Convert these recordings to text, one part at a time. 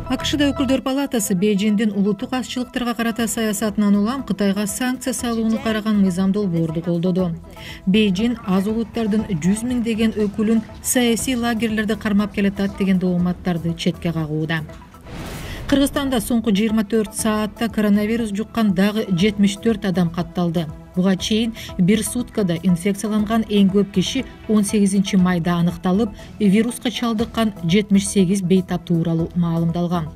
АКШда өкүлдөр палатасы Бейжиңдин улуттук азчылыктарга карата саясатынан улам Кытайга санкция салууну караган мыйзам долбоорду колдоду. Бейжиң аз улуттардын 100 миңдеген өкүлүн саясий лагерлерде кармап келатат деген дооматтарды четке кагууда. Кыргызстанда соңку 24 саатта коронавирус жуккан дагы 74 адам катталды. Буга чейин бир суткада инфекцияланган эң көп киши 18 майда аныкталып, вируска чалдыккан 78 бейтап тууралуу маалымдалган.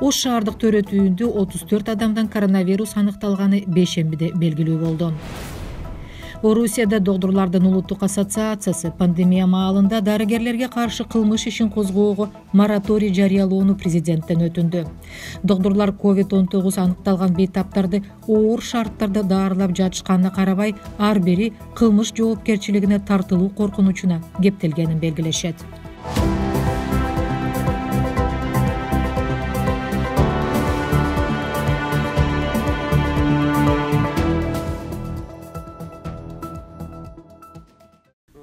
Ош шаардык төрөтүүндө 34 адамдан коронавирус аныкталганы бейшембиде белгилүү болду. Орусияда доктурлардын улуттук ассоциациясы пандемия маалында дарыгерлерге каршы кылмыш ишин козгоого мораторий жарыялоону президенттен өтүндү. Доктурлар COVID-19 аныкталган бейтаптарды оор шарттарда даарылап жатышканына карабай, ар бири кылмыш жоопкерчилигине тартылуу коркунучуна кептелгенин белгилешет.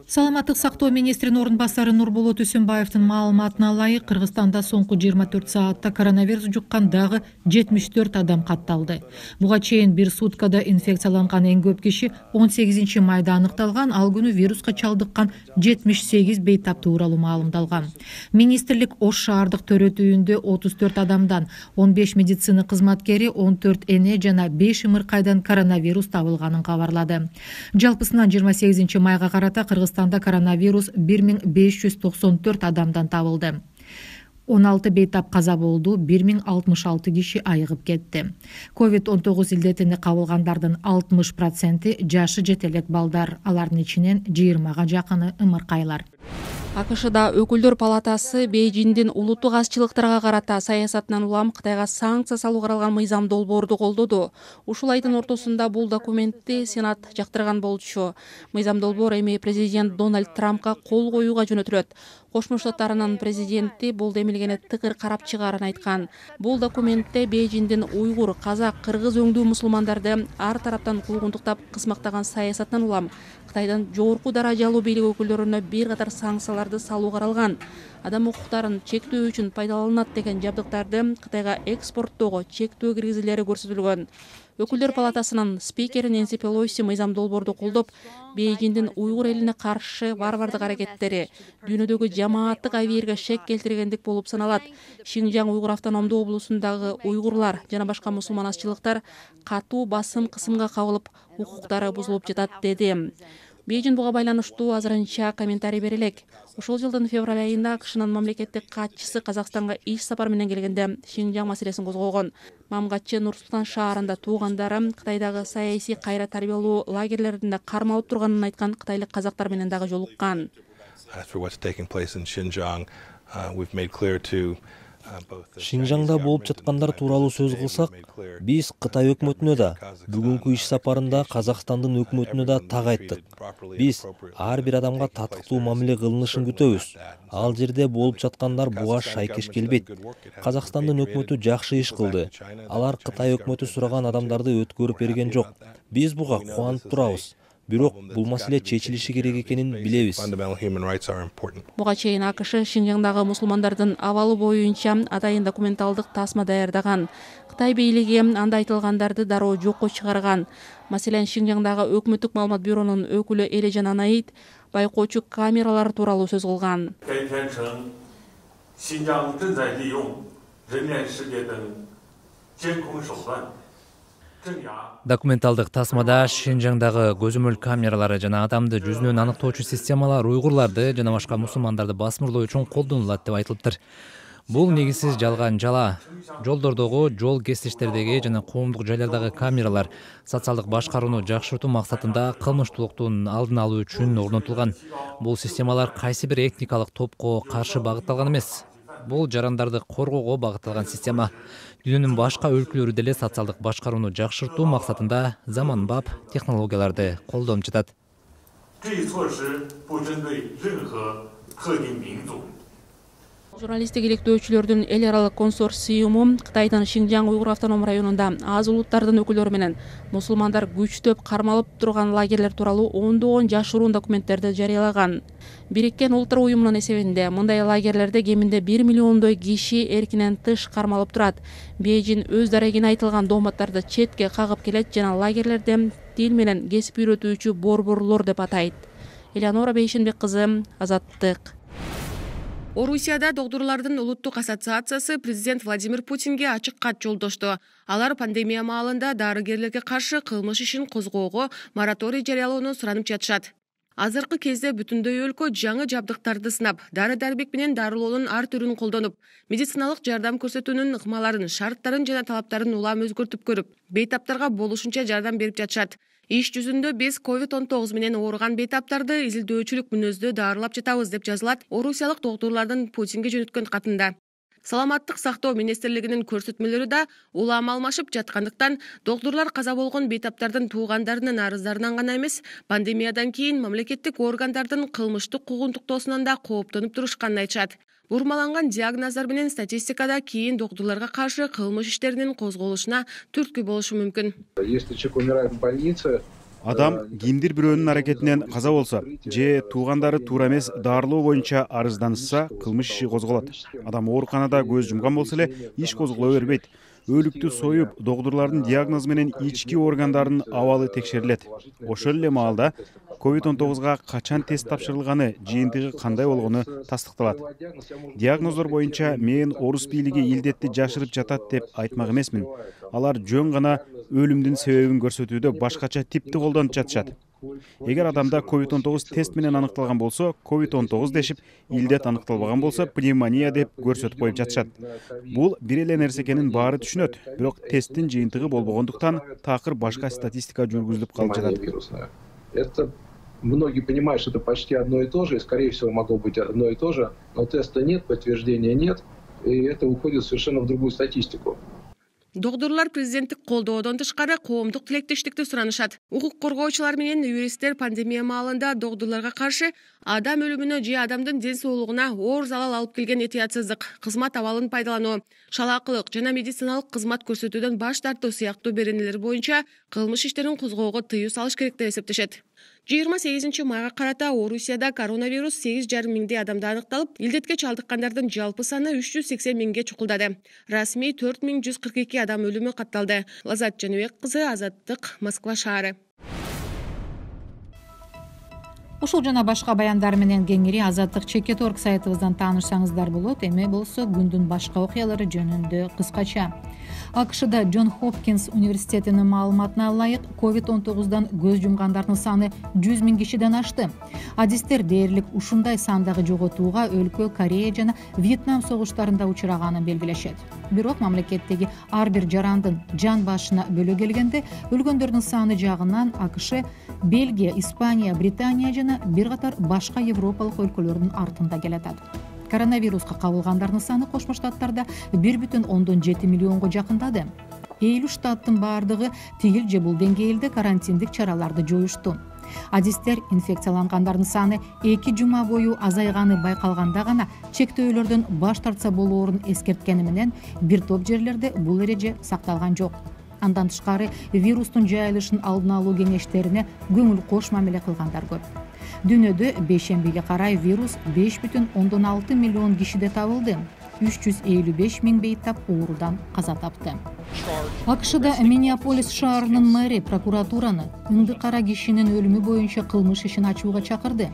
Саламаттык сактоо министринин орун басары Нурболот Үсөнбаевдин маалыматына ылайык, Кыргызстанда соңку 24 саатта коронавирус жуккан дагы 74 адам катталды. Буга чейин бир суткада инфекцияланган эң көп киши 18 майда аныкталган, ал күнү вируска чалдыккан 78 бейтап тууралуу маалымдалган. Министрлик Ош шаардык төрөтүүндө 34 адамдан 15 медицина кызматкери, 14 эне жана 5 ымыркайдан коронавирус табылганын кабарлады. Жалпысынан 28 майга карата Кыргызстанда коронавирус 1594 адамдан табылды. 16 бейтап каза болду, 1066 киши айыгып кетти. COVID-19 илдетини кабылгандардын 60% жашы жете элек балдар, алардын ичинен 20га жакыны ымыркайлар. АКШда өкүлдөр палатасы Бейжиңдин улуттук азчылыктарга карата саясатынан улам Кытайга санкция салуу каралган мыйзам долбоорду колдоду. Ушул айдын ортосунда бул документти Сенат жактырган болчу. Мыйзам долбоор эми президент Дональд Трампка кол коюуга жөнөтүлөт. Кошмо Штаттарынын президенти бул демилгени тыкыр карап чыгаарын айткан. Бул документте Бейжиңдин уйгур, казак, кыргыз өңдүү мусулмандарды ар тараптан куугунтуктап кысмактаган саясатынан улам Кытайдын жогорку даражалуу бийлик өкүлдөрүнө бир катар санкцияларды салуу каралган. Адам укуктарын чектөө үчүн пайдаланат деген жабдыктарды Кытайга экспорттоого чектөө киргизилери көрсөтүлгөн. Өкүлдөр палатасынын спикери Нэнси Пелоси мыйзам долбоорду колдоп, Бейжиңдин уйгур элине каршы варвардык аракеттери дүйнөдөгү жамааттык абийирге шек келтиргендик болуп саналат. Шинжаң уйгур автономдуу облусундагы уйгурлар жана башка мусулман азчылыктар катуу басым кысымга кабылып, укуктары бузулуп жатат деди. Бейжиң буга байланыштуу азырынча комментарий бере элек. Ушул жылдын февраль айында АКШнын мамлекеттик катчысы Казакстанга иш сапар менен келгенде Шинжаң маселесин козгогон. Мамгатчы Нур-Султан шаарында туугандары Кытайдагы саясий кайра тарбиялоо лагерлеринде кармалып турганын айткан кытайлык казактар менен дагы жолуккан. Шинжаңда болуп жаткандар тууралуу сөз кылсак, биз Кытай өкмөтүнө да, бүгүнкү иш сапарында Казакстандын өкмөтүнө да так айттык. Биз ар бир адамга татыктуу мамиле кылынышын күтөбүз. Ал жерде болуп жаткандар буга шайкеш келбейт. Казакстандын өкмөтү жакшы иш кылды. Алар Кытай өкмөтү сураган адамдарды өткөрүп берген жок. Биз буга кубанып турабыз. Бирок бул маселе чечилиши керек экенин билебиз. Буга чейин АКШ Шинжаңдагы мусулмандардын абалы боюнча атайын документалдык тасма даярдаган. Кытай бийлиги анда айтылгандарды дароо жокко чыгарган. Маселен, Шинжаңдагы өкмөттүк маалымат бюронун өкүлү Элежан Анаид байкоочу камералар тууралуу сөз кылган. Документалдык тасмада Шинжаңдагы көзөмөл камералары жана адамды жүзүнөн аныктоочу системалар уйгурларды жана башка мусулмандарды басмырлоо үчүн колдонулат деп айтылыптыр. Бул негизсиз жалган жала. Жолдордогу, жол кесиштердеги жана коомдук жайлардагы камералар социалдык башкарууну жакшыртуу максатында кылмыштуулуктун алдын алуу үчүн орнотулган. Бул системалар кайсы бир этникалык топко каршы багытталган эмес. Бул жарандарды коргоого багытталган система. Дүйнөнүн башка өлкөлөрү деле социалдык башкарууну жакшыртуу максатында заманбап технологияларды колдонуп жатат. Журналисттик иликтөөчүлөрдүн эл аралык консорциуму Кытайдын Шинжаң уйгур автоном районунда аз улуттардын өкүлдөрү менен мусулмандар күчтөп кармалып турган лагерлер тууралуу ондогон жашыруун документтерди жарыялаган. Бириккен Улуттар уюмунун эсебинде мындай лагерлерде кеминде 1 миллиондой киши эркинен тыш кармалып турат. Бейжин өз дарегине айтылган дооматтарды четке кагып келет жана лагерлерде тил менен кесип үйрөтүүчү борборлор деп атайт. Элеонора Бейшенбек кызы, Азаттык. Орусияда доктурлардын улуттук ассоциациясы президент Владимир Путинге ачык кат жолдошту. Алар пандемия маалында дарыгерлерге каршы кылмыш ишин козгоого мораторий жарыялоону суранып жатышат. Азыркы кезде бүтүндөй өлкө жаңы жабдыктарды сынап, дары-дарбек менен дарылоонун ар түрүн колдонуп, медициналык жардам көрсөтүүнүн ыкмаларын, шарттарын жана талаптарын улам өзгөртүп көрүп, бейтаптарга болушунча жардам берип жатышат. Иш жүзүндө биз COVID-19 менен ооруган бейтаптарды изилдөөчүлүк мүнөздө дарылап жатабыз деп жазылат орусиялык доктурлардын Путинге жөнөткөн катында. Саламаттык сактоо министрлигинин көрсөтмөлөрү да улам алмашып жаткандыктан доктурлар каза болгон бейтаптардын туугандарынын арыздарынан гана эмес, пандемиядан кийин мамлекеттик органдардын кылмыштык куугунтуктоосунан да кооптонуп турушканын айтышат. Бурмаланган диагноздар менен статистикада кийин доктурларга каршы кылмыш иштеринин козголушуна түрткү болушу мүмкүн. Если человек умирает в больнице, Адам кимдир бирөөнүн аракетинен каза болсо же туугандары туура эмес дарылоо боюнча арызданышса, кылмыш иши козголот. Адам ооруканада көз жумган болсо эле иш козголо бербейт. Өлүктү союп, доктурлардын диагнозу менен ички органдардын абалы текшерилет. Ошол эле маалда COVID-19га качан тест тапшырылганы, жыйынтыгы кандай болгону тастыкталат. Диагноздор боюнча мен орус бийлиги илдетти жашырып жатат деп айтмак эмесмин. Алар жөн гана өлүмдүн себебин көрсөтүүдө башкача типти колдонуп жатышат. Эгер адамда COVID-19 тест менен аныкталган болсо, COVID-19 дешип, илдет аныкталбаган болсо, пневмония деп көрсөтүп коюп жатышат. Бул бир эле нерсе экенин баары түшүнөт, бирок тесттин жыйынтыгы болбогондуктан такыр башка статистика жүргүзүлүп калып жатат. Это многие понимают, что это почти одно и то же, и скорее всего могло быть одно и то же, но теста нет, подтверждения нет, и это уходит совершенно в другую статистику. Доктурлар президенттик колдоодон тышкары коомдук тилектештикти суранышат. Укук коргоочулар менен юристтер пандемия маалында доктурларга каршы адам өлүмүнө же адамдын ден соолугуна оор залал алып келген этиятсыздык, кызмат абалын пайдалануу, шалаакылык жана медициналык кызмат көрсөтүүдөн баш тартуу сыяктуу беренелер боюнча кылмыш иштерин козгоого тыюу салыш керек деп эсептешет. 28 майга карата Орусияда коронавирус 8,5 миңдей адамда аныкталып, илдетке чалдыккандардын жалпы саны 380 миңге чукулдады. Расмий 4142 адам өлүмү катталды. Лазат Жаныбек кызы, Азаттык, Москва шаары. Ушул жана башка баяндар менен кеңири Азаттык.org сайтыбыздан таанышсаңыздар болот. Эми болсо күндүн башка окуялары жөнүндө кыскача. АКШда Джон Хопкинс университетинин маалыматына ылайык COVID-19дан көз жумгандардын саны 100 миң кишиден ашты. Адистер дээрлик ушундай сандагы жоготууга өлкө Корея жана Вьетнам согуштарында учураганын белгилешет. Бирок мамлекеттеги ар бир жарандын жан башына бөлө келгенде өлгөндөрдүн саны жагынан АКШ, Бельгия, Испания, Британия жана бир катар башка европалык өлкөлөрдүн артында келатат. Коронавируска кабылгандардын саны Кошмо Штаттарда 1,7 миллионго жакындады. 50 штаттын баардыгы тигил же бул деңгээлде карантиндик чараларды жоюшту. Адистер инфекциялангандардын саны 2 жума бою азайганы байкалганда гана чектөөлөрдөн баш тартса болоорун эскерткени менен бир топ жерлерде бул эреже сакталган жок. Андан тышкары вирустун жайылышын алдын алуу кеңештерине көңүл кош мамиле кылгандар көп. Дүйнөдө бейшембиге карай вирус 5,6 миллион кишиде табылды. 355 миң бейтап оорудан каза тапты. АКШда Миннеаполис шаарынын мэри прокуратураны ыңды кара кишинин өлүмү боюнча кылмыш ишин ачууга чакырды.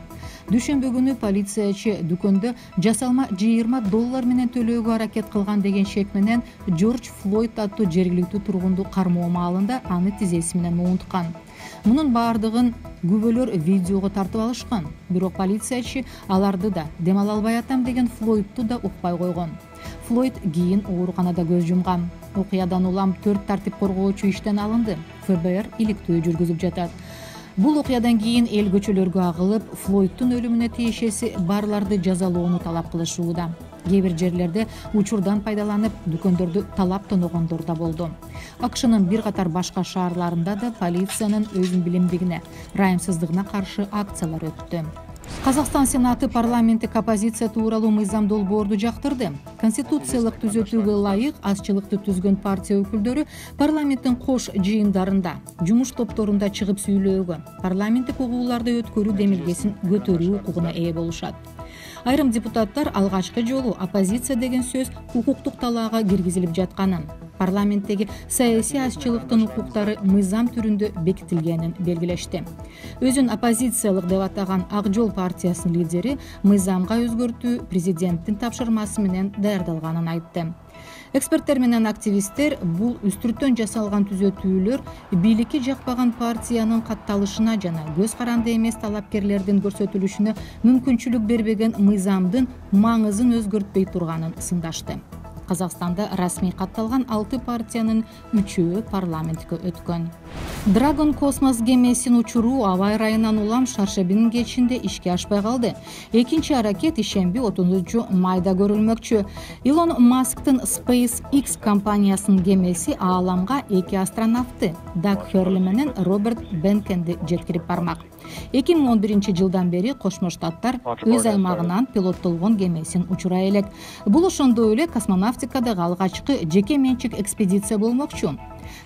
Дүйшөмбү күнү полициячы дүкөндө жасалма $20 менен төлөөгө аракет кылган деген шек менен Джордж Флойд аттуу жергиликтүү тургунду кармоо маалында аны тизеси менен муунткан. Мунун баардыгын күбөлөр видеого тартып алышкан. Бирок полициячы аларды да дем ала албай атам деген Флойдту да укпай койгон. Флойд кийин ооруканада көз жумган. Окуядан улам 4 тартип коргоочу иштен алынды. ФБР иликтөө жүргүзүп жатат. Бул окуядан кийин эл көчөлөргө агылып, Флойдтун өлүмүнө тиешеси барларды жазалоону талап кылышууда. Кээ бир жерлерде учурдан пайдаланып, дүкөндөрдү талап тоногондор да болду. АКШнын бир катар башка шаарларында да полициянын өзүн билимдигине, ырайымсыздыгына каршы акциялар өттү. Казакстан Сенаты парламенттик оппозиция тууралуу мыйзам долбоорду жактырды. Конституциялык түзөтүүгө ылайык азчылыкты түзгөн партия өкүлдөрү парламенттин кош жыйындарында, жумуш топторунда чыгып сүйлөөгө, парламенттик угууларды өткөрүү демилгесин көтөрүү укугуна ээ болушат. Айрым депутаттар алгачкы жолу оппозиция деген сөз укуктук талаага киргизилип жатканын, парламенттеги саясий азчылыктын укуктары мыйзам түрүндө бекитилгенин белгилешти. Өзүн оппозициялык деп атаган Ак Жол партиясынын лидери мыйзамга өзгөртүү президенттин тапшырмасы менен даярдалганын айтты. Эксперттер менен активисттер бул үстүрттөн жасалган түзөтүүлөр бийликке жакпаган партиянын катталышына жана көз каранды эмес талапкерлердин көрсөтүлүшүнө мүмкүнчүлүк бербеген мыйзамдын маңызын өзгөртпөй турганын сындашты. Казакстанда расмий катталган 6 партиянын 3-өө парламентке өткөн. Dragon космос кемесин учуруу аба ырайынан улам шаршембинин кечинде ишке ашпай калды. Экинчи аракет ишемби 30-майда көрүлмөкчү. Илон Масктын SpaceX компаниясынын кемеси ааламга 2 астронавтты Даг Херли менен Роберт Бенкенди жеткирип бармак. 2011-жылдан бери Кошмо Штаттар өз аймагынан пилоттолгон кемесин учура элек. Бул ошондой эле космонавтикадагы алгачкы жеке менчик экспедиция болмокчу.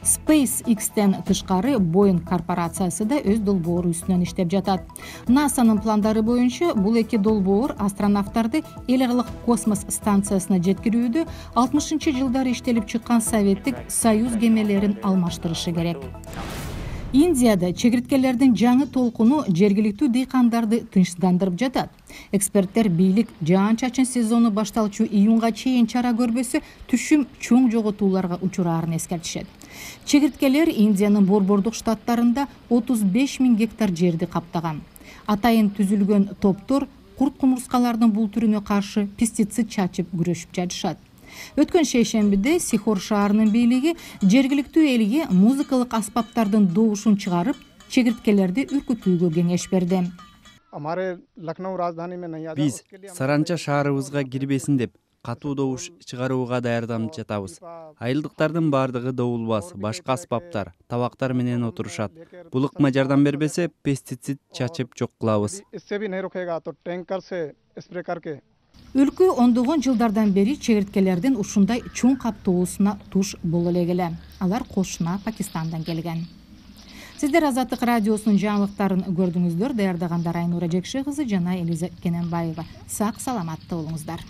SpaceX'тен тышкары Boeing корпорациясы да өз долбоору үстүнөн иштеп жатат. НАСАнын пландары боюнча бул эки долбоор астронавттарды эл аралык космос станциясына жеткирүүдө 60-жылдары иштелип чыккан советтик Союз кемелерин алмаштырышы керек. Индияда чегирткелердин жаңы толкуну жергиликтүү дыйкандарды тынчсыздандырып жатат. Эксперттер бийлик жаан-чачын сезону башталчу июнга чейин чара көрбөсө түшүм чоң жоготууларга учураарын эскертишет. Чегирткелер Индиянын борбордук штаттарында 35 000 гектар жерди каптаган. Атайын түзүлгөн топтор курт кумурскалардын бул түрүнө каршы пестицид чачып күрөшүп жатышат. Өткөн шейшембиде Сихор шаарынын бийлиги жергиликтүү элге музыкалык аспаптардын добушун чыгарып, чегирткелерди үркүтүүгө кеңеш берди. Биз Саранча шаарыбызга кирбесин деп катуу добуш чыгарууга даярданып жатабыз. Айылдыктардын бардыгы добулбас, башка аспаптар, табактар менен отурушат. Бул ыкма жардам бербесе, пестицид чачып жок кылабыз. Өлкө ондогон жылдардан бери чегирткелердин ушундай чоң каптоосуна туш боло элек. Алар кошуна Пакистандан келген. Сиздер Азаттык радиосунун жаңылыктарын көрдүңүздөр. Даярдагандар Айнура Жекше кызы жана Элиза Кененбаева. Сак саламатта болуңуздар.